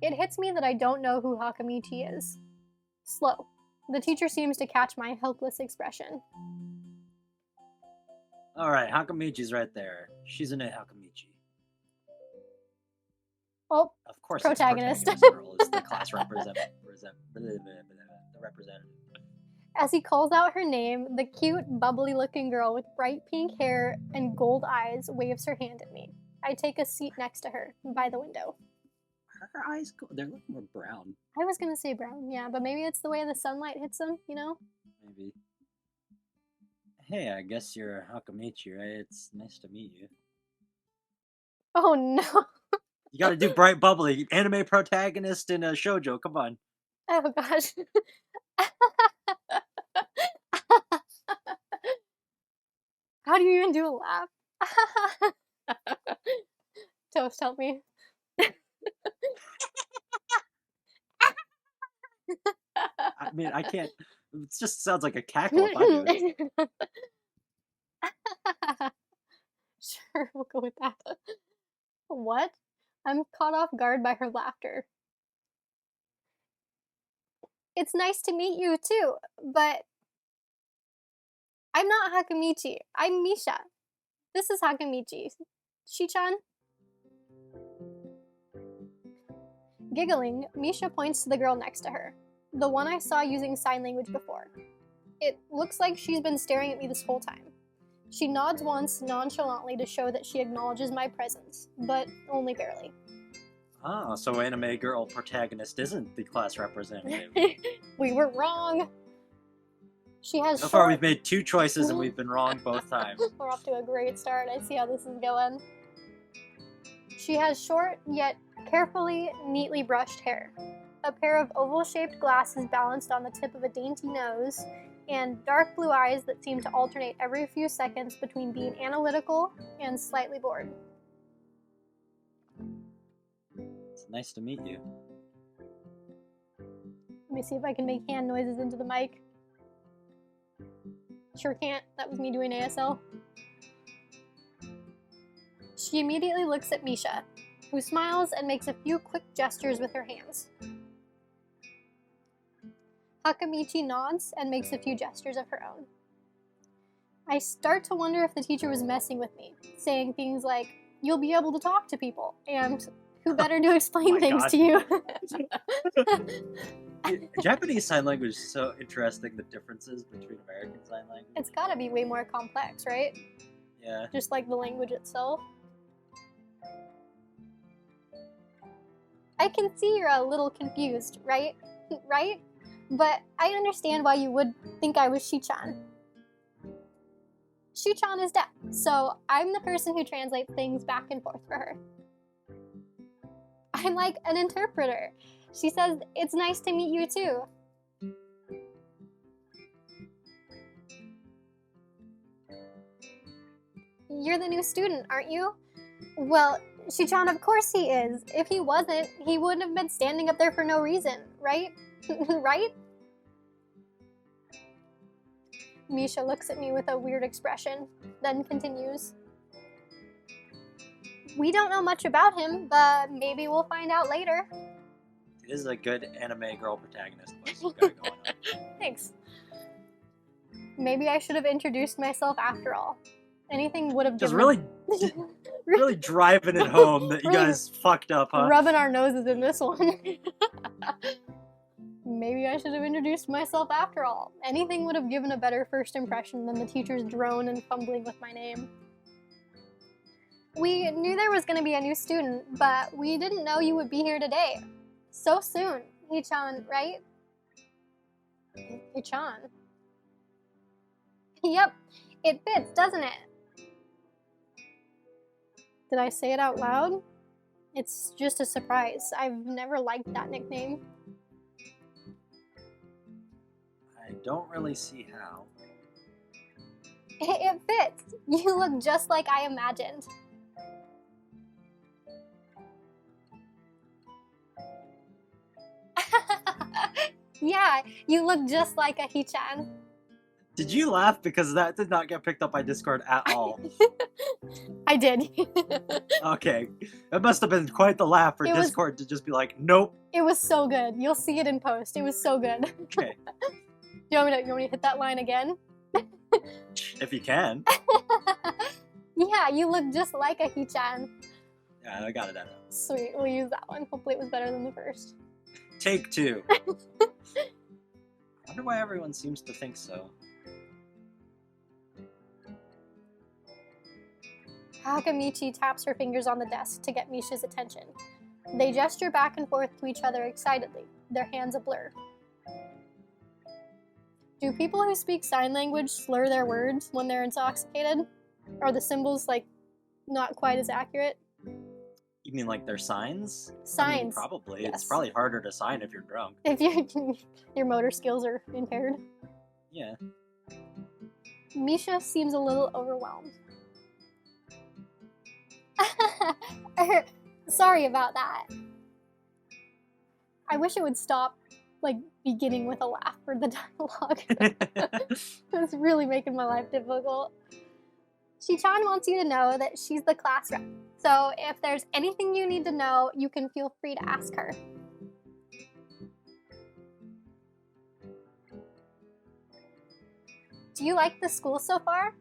It hits me that I don't know who Hakamichi is. Slow. The teacher seems to catch my helpless expression. Alright, Hakamichi's right there. Shizune Hakamichi. Oh, of course, protagonist. It's girl is the class representative. As he calls out her name, the cute, bubbly-looking girl with bright pink hair and gold eyes waves her hand at me. I take a seat next to her, by the window. Her eyes, they're looking more brown. I was gonna say brown, yeah, but maybe it's the way the sunlight hits them, you know? Maybe. Hey, I guess you're Hakamichi, right? It's nice to meet you. Oh no. You gotta do bright, bubbly. Anime protagonist in a shoujo, come on. Oh gosh. How do you even do a laugh? Toast, help me. I mean, I can't. It just sounds like a cackle if I do it. Sure, we'll go with that. What? I'm caught off guard by her laughter. It's nice to meet you too, but I'm not Hakamichi. I'm Misha. This is Hakamichi. Shi-chan? Giggling, Misha points to the girl next to her, the one I saw using sign language before. It looks like she's been staring at me this whole time. She nods once nonchalantly to show that she acknowledges my presence, but only barely. Ah, so anime girl protagonist isn't the class representative. We were wrong. She has So far we've made 2 choices and we've been wrong both times. We're off to a great start. I see how this is going. She has short, yet carefully, neatly brushed hair. A pair of oval-shaped glasses balanced on the tip of a dainty nose, and dark blue eyes that seem to alternate every few seconds between being analytical and slightly bored. It's nice to meet you. Let me see if I can make hand noises into the mic. Sure can't. That was me doing ASL. She immediately looks at Misha, who smiles and makes a few quick gestures with her hands. Hakamichi nods and makes a few gestures of her own. I start to wonder if the teacher was messing with me, saying things like, "You'll be able to talk to people," and "Who better to explain things to you?" Japanese sign language is so interesting, the differences between American sign language. It's gotta be way more complex, right? Yeah. Just like the language itself. I can see you're a little confused, right? Right? But I understand why you would think I was Shi-chan. Shi-chan is deaf, so I'm the person who translates things back and forth for her. I'm like an interpreter. She says, "It's nice to meet you too." You're the new student, aren't you? Well, Shi-chan, of course he is. If he wasn't, he wouldn't have been standing up there for no reason, right? Right? Misha looks at me with a weird expression, then continues. We don't know much about him, but maybe we'll find out later. It is a good anime girl protagonist voice you got going on. Thanks. Maybe I should have introduced myself after all. Anything would have just given... really driving it home that you guys fucked up, huh? Rubbing our noses in this one. Maybe I should have introduced myself after all. Anything would have given a better first impression than the teacher's drone and fumbling with my name. We knew there was going to be a new student, but we didn't know you would be here today. So soon, Hee-chan, right? Hee-chan. Yep, it fits, doesn't it? Did I say it out loud? It's just a surprise. I've never liked that nickname. I don't really see how. It fits. You look just like I imagined. Yeah, you look just like a Hee-chan. Did you laugh? Because that did not get picked up by Discord at all. I did. Okay. That must have been quite the laugh for Discord to just be like, nope. It was so good. You'll see it in post. It was so good. Okay. You want me to hit that line again? If you can. Yeah, you look just like a Hichan. Yeah, I got it out. Sweet, we'll use that one. Hopefully it was better than the first. Take 2. I wonder why everyone seems to think so. Hakamichi taps her fingers on the desk to get Misha's attention. They gesture back and forth to each other excitedly, their hands a blur. Do people who speak sign language slur their words when they're intoxicated? Are the symbols, like, not quite as accurate? You mean like their signs? Signs. I mean, probably. Yes. It's probably harder to sign if you're drunk. If your motor skills are impaired. Yeah. Misha seems a little overwhelmed. Sorry about that. I wish it would stop, like, beginning with a laugh for the dialogue. It's really making my life difficult. Shichan wants you to know that she's the class rep, so if there's anything you need to know, you can feel free to ask her. Do you like the school so far?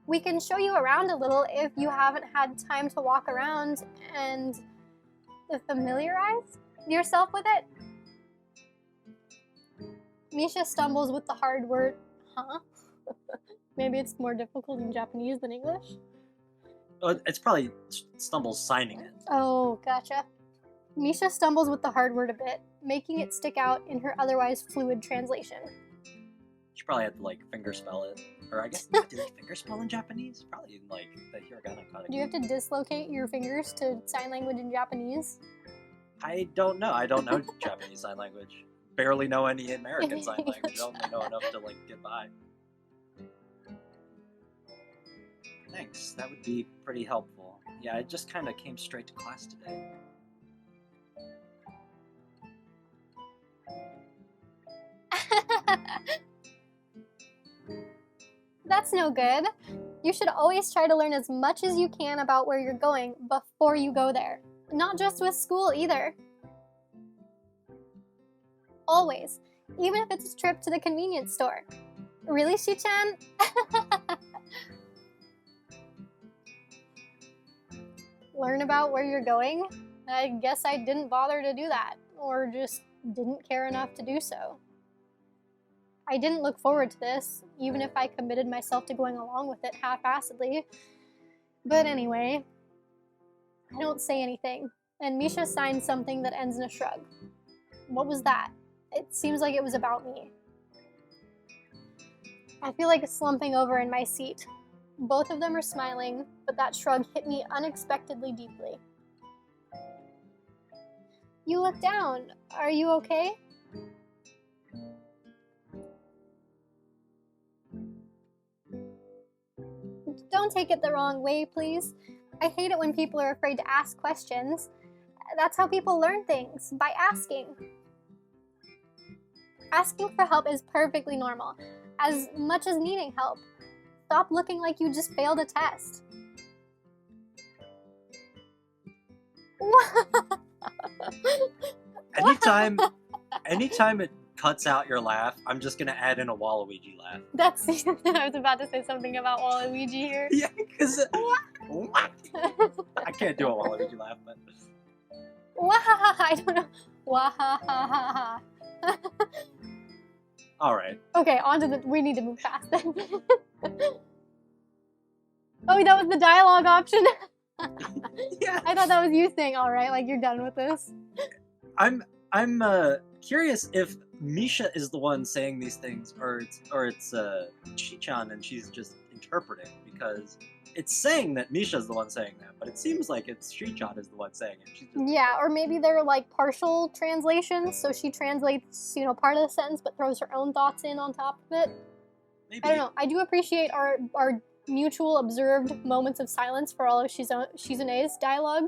We can show you around a little if you haven't had time to walk around and familiarize yourself with it. Misha stumbles with the hard word, huh? Maybe it's more difficult in Japanese than English? Oh, it's probably stumbles signing it. Oh, gotcha. Misha stumbles with the hard word a bit, making it stick out in her otherwise fluid translation. She probably had to, like, fingerspell it. Or I guess, do they fingerspell in Japanese? Probably in, like, the hiragana kind of. Do you have to dislocate your fingers to sign language in Japanese? I don't know. I don't know Japanese sign language. Barely know any American sign language. I only know enough to, like, get by. Thanks. That would be pretty helpful. Yeah, I just kind of came straight to class today. That's no good. You should always try to learn as much as you can about where you're going before you go there. Not just with school either. Always. Even if it's a trip to the convenience store. Really, Shichan? Learn about where you're going? I guess I didn't bother to do that. Or just didn't care enough to do so. I didn't look forward to this, even if I committed myself to going along with it half-assedly. But anyway, I don't say anything, and Misha signs something that ends in a shrug. What was that? It seems like it was about me. I feel like slumping over in my seat. Both of them are smiling, but that shrug hit me unexpectedly deeply. You look down. Are you okay? Don't take it the wrong way, please. I hate it when people are afraid to ask questions. That's how people learn things, by asking. Asking for help is perfectly normal, as much as needing help. Stop looking like you just failed a test. Anytime it cuts out your laugh, I'm just gonna add in a Waluigi laugh. That's I was about to say something about Waluigi here. Yeah, because I can't do a Waluigi laugh, but Wahahaha, I don't know. Wahahaha. all right. Okay, we need to move fast then. Oh, that was the dialogue option? Yeah. I thought that was you saying, all right, like you're done with this. I'm curious if Misha is the one saying these things, or it's Shichan and she's just interpreting, because it's saying that Misha's the one saying that, but it seems like it's Shichan is the one saying it. She's just... Yeah, or maybe they're like partial translations, so she translates, part of the sentence but throws her own thoughts in on top of it. Maybe. I don't know. I do appreciate our mutual observed moments of silence for all of Shizune's dialogue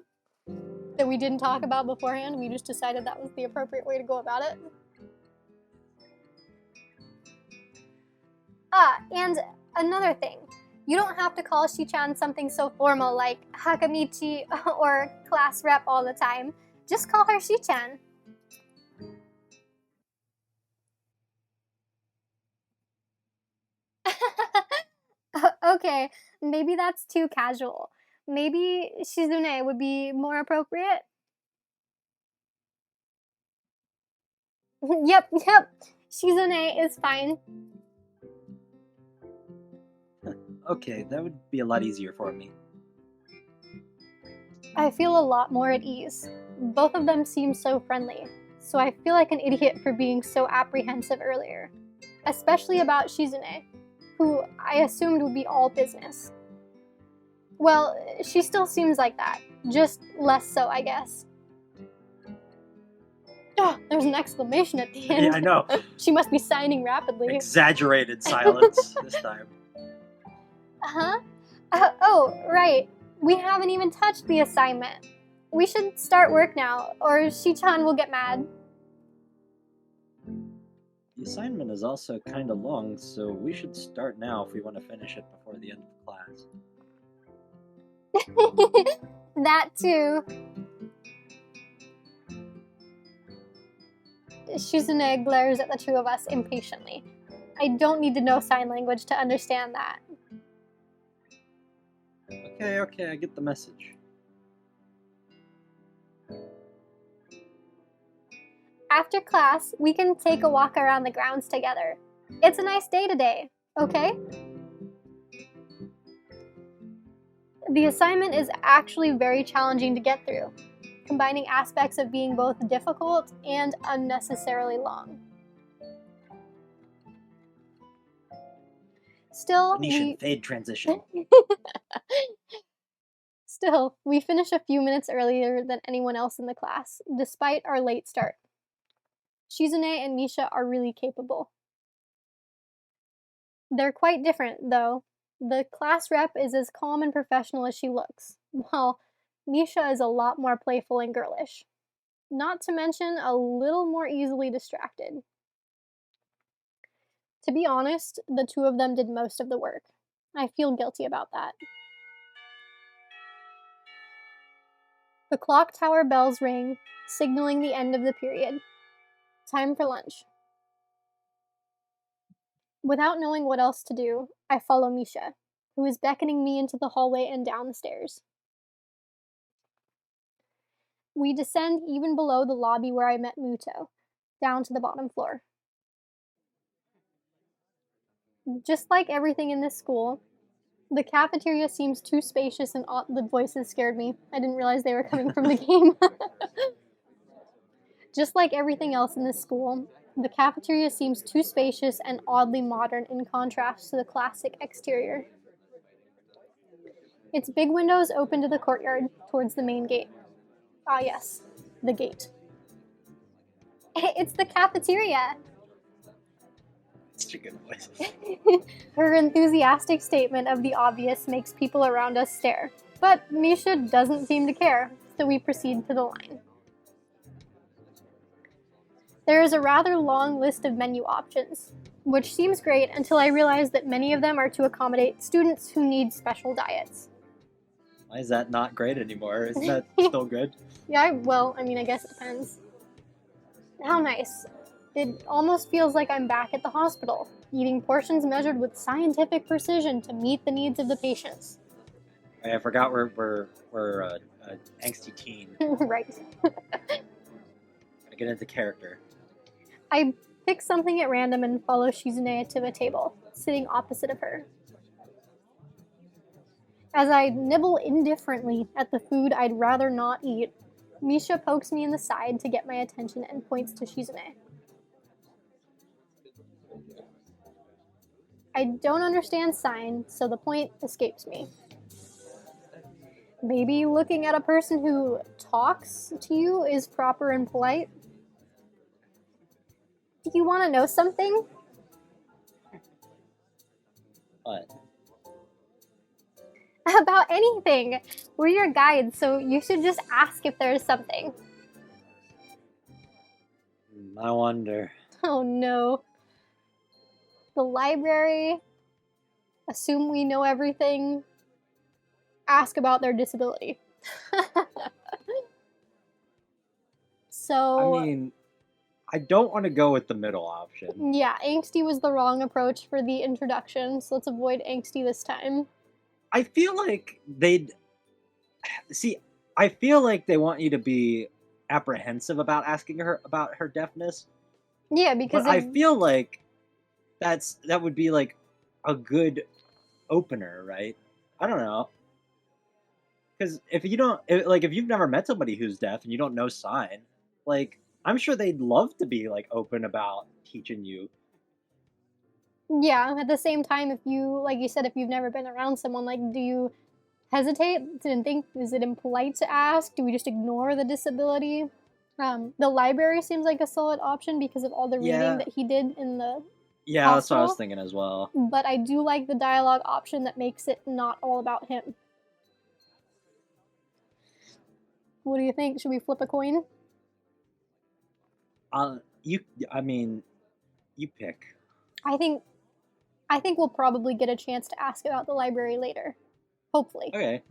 that we didn't talk about beforehand. We just decided that was the appropriate way to go about it. And another thing. You don't have to call Shi-chan something so formal like Hakamichi or class rep all the time. Just call her Shi-chan. Okay, maybe that's too casual. Maybe Shizune would be more appropriate? Yep, Shizune is fine. Okay, that would be a lot easier for me. I feel a lot more at ease. Both of them seem so friendly, so I feel like an idiot for being so apprehensive earlier. Especially about Shizune, who I assumed would be all business. Well, she still seems like that, just less so, I guess. Oh, there's an exclamation at the end. Yeah, I know. She must be signing rapidly. Exaggerated silence this time. Uh-huh. Oh, right. We haven't even touched the assignment. We should start work now, or Shi-chan will get mad. The assignment is also kind of long, so we should start now if we want to finish it before the end of class. That too. Shizune glares at the two of us impatiently. I don't need to know sign language to understand that. Okay, I get the message. After class, we can take a walk around the grounds together. It's a nice day today, okay? The assignment is actually very challenging to get through, combining aspects of being both difficult and unnecessarily long. Still, Venetian fade transition. Still, we finish a few minutes earlier than anyone else in the class, despite our late start. Shizune and Misha are really capable. They're quite different, though. The class rep is as calm and professional as she looks, while Misha is a lot more playful and girlish. Not to mention a little more easily distracted. To be honest, the two of them did most of the work. I feel guilty about that. The clock tower bells ring, signaling the end of the period. Time for lunch. Without knowing what else to do, I follow Misha, who is beckoning me into the hallway and down the stairs. We descend even below the lobby where I met Muto, down to the bottom floor. Just like everything in this school, the cafeteria seems too spacious and the voices scared me. I didn't realize they were coming from the game. Just like everything else in this school, the cafeteria seems too spacious and oddly modern in contrast to the classic exterior. Its big windows open to the courtyard towards the main gate. Ah yes, the gate. It's the cafeteria! Such a good voice. Her enthusiastic statement of the obvious makes people around us stare, but Misha doesn't seem to care, so we proceed to the line. There is a rather long list of menu options, which seems great until I realize that many of them are to accommodate students who need special diets. Why is that not great anymore? Isn't that still good? Yeah, I guess it depends. How nice. It almost feels like I'm back at the hospital, eating portions measured with scientific precision to meet the needs of the patients. I forgot we're an angsty teen. Right. I get into character. I pick something at random and follow Shizune to a table, sitting opposite of her. As I nibble indifferently at the food I'd rather not eat, Misha pokes me in the side to get my attention and points to Shizune. I don't understand sign, so the point escapes me. Maybe looking at a person who talks to you is proper and polite? Do you want to know something? What? About anything. We're your guides, so you should just ask if there's something. I wonder. Oh no. The library. assume we know everything, ask about their disability. So, I mean, I don't want to go with the middle option. yeah, angsty was the wrong approach for the introduction, so let's avoid angsty this time. I feel like they'd see. I feel like they want you to be apprehensive about asking her about her deafness. Yeah, because But I feel like that would be like a good opener, right? I don't know. Because if you don't if you've never met somebody who's deaf and you don't know sign, like I'm sure they'd love to be like open about teaching you. yeah, at the same time, if you, like you said, if you've never been around someone, like, do you hesitate and think, is it impolite to ask? Do we just ignore the disability? The library seems like a solid option because of all the reading Yeah. that he did in the Yeah, that's what I was hospital. thinking as well. But I do like the dialogue option that makes it not all about him. What do you think? Should we flip a coin? I mean, you pick. I think we'll probably get a chance to ask about the library later. Hopefully. Okay,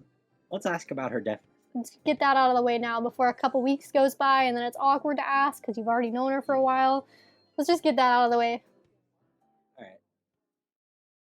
let's ask about her deaf. Let's get that out of the way now before a couple weeks goes by and then it's awkward to ask because you've already known her for a while. Let's just get that out of the way.